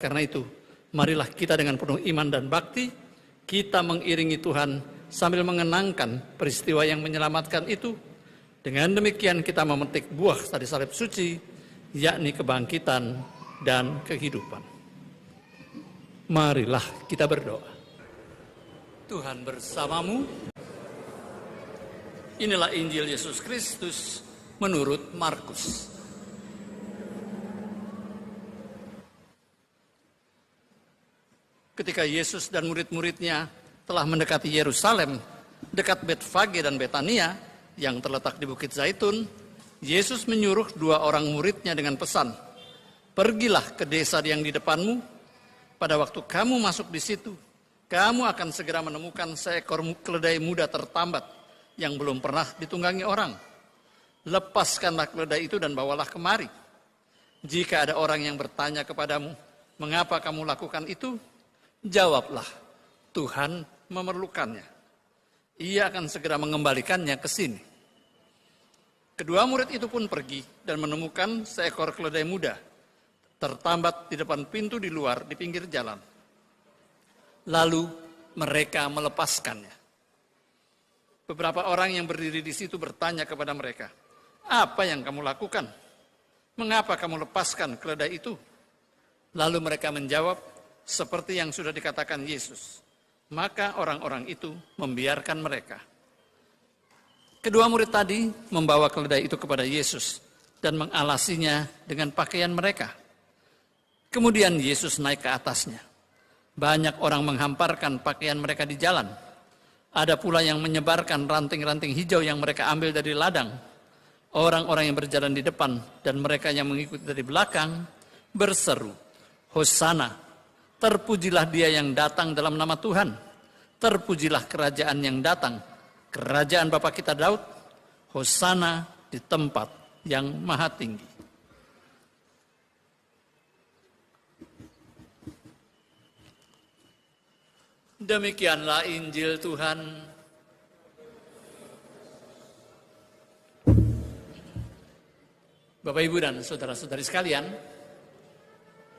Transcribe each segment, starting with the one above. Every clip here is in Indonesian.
Karena itu, marilah kita dengan penuh iman dan bakti, kita mengiringi Tuhan sambil mengenangkan peristiwa yang menyelamatkan itu. Dengan demikian kita memetik buah dari salib suci, yakni kebangkitan dan kehidupan. Marilah kita berdoa. Tuhan bersamamu. Inilah Injil Yesus Kristus menurut Markus. Ketika Yesus dan murid-muridnya telah mendekati Yerusalem, dekat Betfage dan Betania yang terletak di Bukit Zaitun, Yesus menyuruh 2 orang muridnya dengan pesan, "Pergilah ke desa yang di depanmu. Pada waktu kamu masuk di situ, kamu akan segera menemukan seekor keledai muda tertambat yang belum pernah ditunggangi orang. Lepaskanlah keledai itu dan bawalah kemari. Jika ada orang yang bertanya kepadamu, mengapa kamu lakukan itu? Jawablah, Tuhan memerlukannya. Ia akan segera mengembalikannya ke sini." Kedua murid itu pun pergi dan menemukan seekor keledai muda tertambat di depan pintu di luar di pinggir jalan. Lalu mereka melepaskannya. Beberapa orang yang berdiri di situ bertanya kepada mereka, "Apa yang kamu lakukan? Mengapa kamu lepaskan keledai itu?" Lalu mereka menjawab, seperti yang sudah dikatakan Yesus. Maka orang-orang itu membiarkan mereka. Kedua murid tadi membawa keledai itu kepada Yesus dan mengalasinya dengan pakaian mereka. Kemudian Yesus naik ke atasnya. Banyak orang menghamparkan pakaian mereka di jalan. Ada pula yang menyebarkan ranting-ranting hijau yang mereka ambil dari ladang. Orang-orang yang berjalan di depan dan mereka yang mengikuti dari belakang berseru, "Hosana, terpujilah dia yang datang dalam nama Tuhan. Terpujilah kerajaan yang datang, kerajaan Bapa kita Daud. Hosana di tempat yang maha tinggi." Demikianlah Injil Tuhan. Bapak, Ibu, dan saudara-saudari sekalian,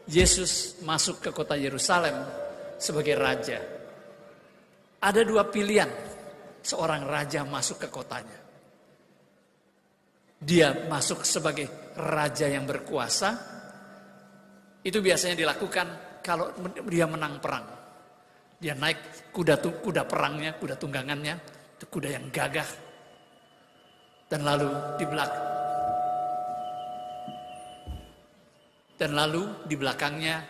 Yesus masuk ke kota Yerusalem sebagai raja. Ada 2 pilihan seorang raja masuk ke kotanya. Dia masuk sebagai raja yang berkuasa. Itu biasanya dilakukan kalau dia menang perang. Dia naik kuda perangnya, kuda tunggangannya, itu kuda yang gagah. Dan lalu di belakangnya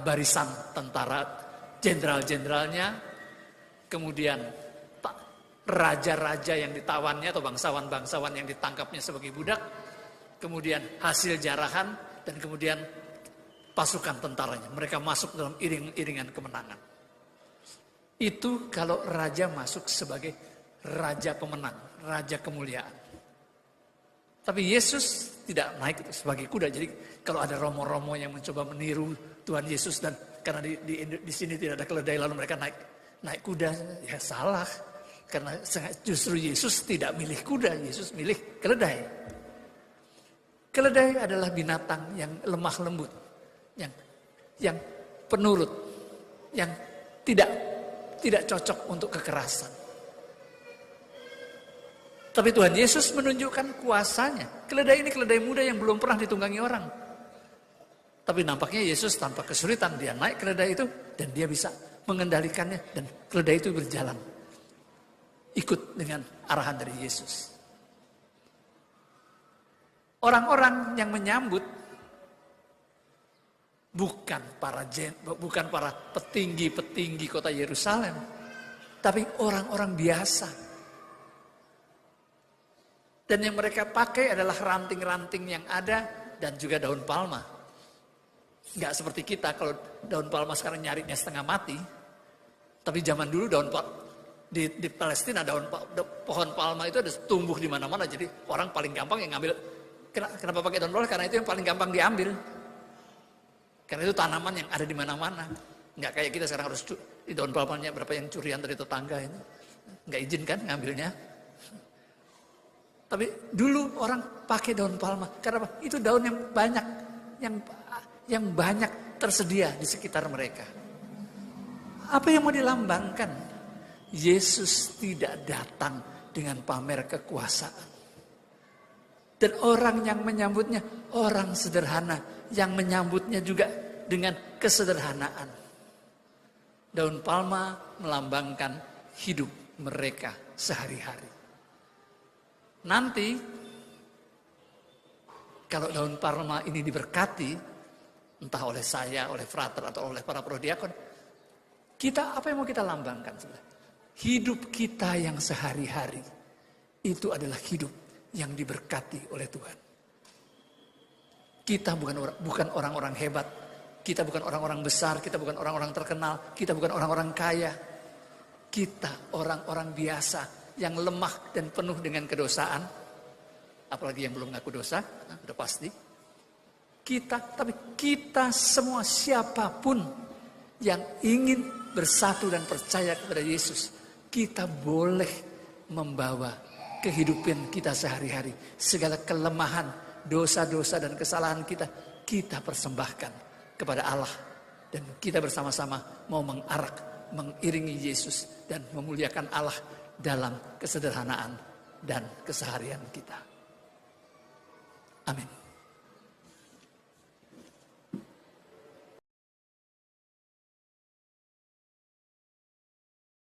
barisan tentara, jenderal-jenderalnya, kemudian raja-raja yang ditawannya atau bangsawan-bangsawan yang ditangkapnya sebagai budak, kemudian hasil jarahan, dan kemudian pasukan tentaranya. Mereka masuk dalam iring-iringan kemenangan. Itu kalau raja masuk sebagai raja pemenang, raja kemuliaan. Tapi Yesus tidak naik sebagai kuda. Jadi kalau ada romo-romo yang mencoba meniru Tuhan Yesus, dan karena di sini tidak ada keledai lalu mereka naik kuda, ya salah. Karena justru Yesus tidak milih kuda, Yesus milih keledai. Keledai adalah binatang yang lemah lembut, yang penurut, yang tidak cocok untuk kekerasan. Tapi Tuhan Yesus menunjukkan kuasanya. Keledai ini keledai muda yang belum pernah ditunggangi orang. Tapi nampaknya Yesus tanpa kesulitan, dia naik keledai itu dan dia bisa mengendalikannya, dan keledai itu berjalan ikut dengan arahan dari Yesus. Orang-orang yang menyambut bukan para petinggi-petinggi kota Yerusalem, tapi orang-orang biasa. Dan yang mereka pakai adalah ranting-ranting yang ada dan juga daun palma. Nggak seperti kita, kalau daun palma sekarang nyarinya setengah mati. Tapi zaman dulu di Palestina pohon palma itu ada tumbuh di mana-mana. Jadi orang paling gampang yang ngambil. Kenapa pakai daun palma? Karena itu yang paling gampang diambil. Karena itu tanaman yang ada di mana-mana. Nggak kayak kita sekarang harus di daun palmanya berapa yang curian dari tetangga ini. Nggak izin kan ngambilnya. Tapi dulu orang pakai daun palma. Karena apa? Itu daun yang banyak, yang banyak tersedia di sekitar mereka. Apa yang mau dilambangkan? Yesus tidak datang dengan pamer kekuasaan. Dan orang yang menyambutnya, orang sederhana. Yang menyambutnya juga dengan kesederhanaan. Daun palma melambangkan hidup mereka sehari-hari. Nanti, kalau daun palma ini diberkati, entah oleh saya, oleh frater, atau oleh para prodiakon, kita apa yang mau kita lambangkan sebenarnya? Hidup kita yang sehari-hari itu adalah hidup yang diberkati oleh Tuhan. Kita bukan orang-orang hebat, kita bukan orang-orang besar, kita bukan orang-orang terkenal, kita bukan orang-orang kaya. Kita orang-orang biasa yang lemah dan penuh dengan kedosaan. Apalagi yang belum ngaku dosa, udah pasti. Tapi kita semua siapapun yang ingin bersatu dan percaya kepada Yesus, kita boleh membawa kehidupan kita sehari-hari. Segala kelemahan, dosa-dosa dan kesalahan kita persembahkan kepada Allah. Dan kita bersama-sama mau mengiringi Yesus dan memuliakan Allah dalam kesederhanaan dan keseharian kita.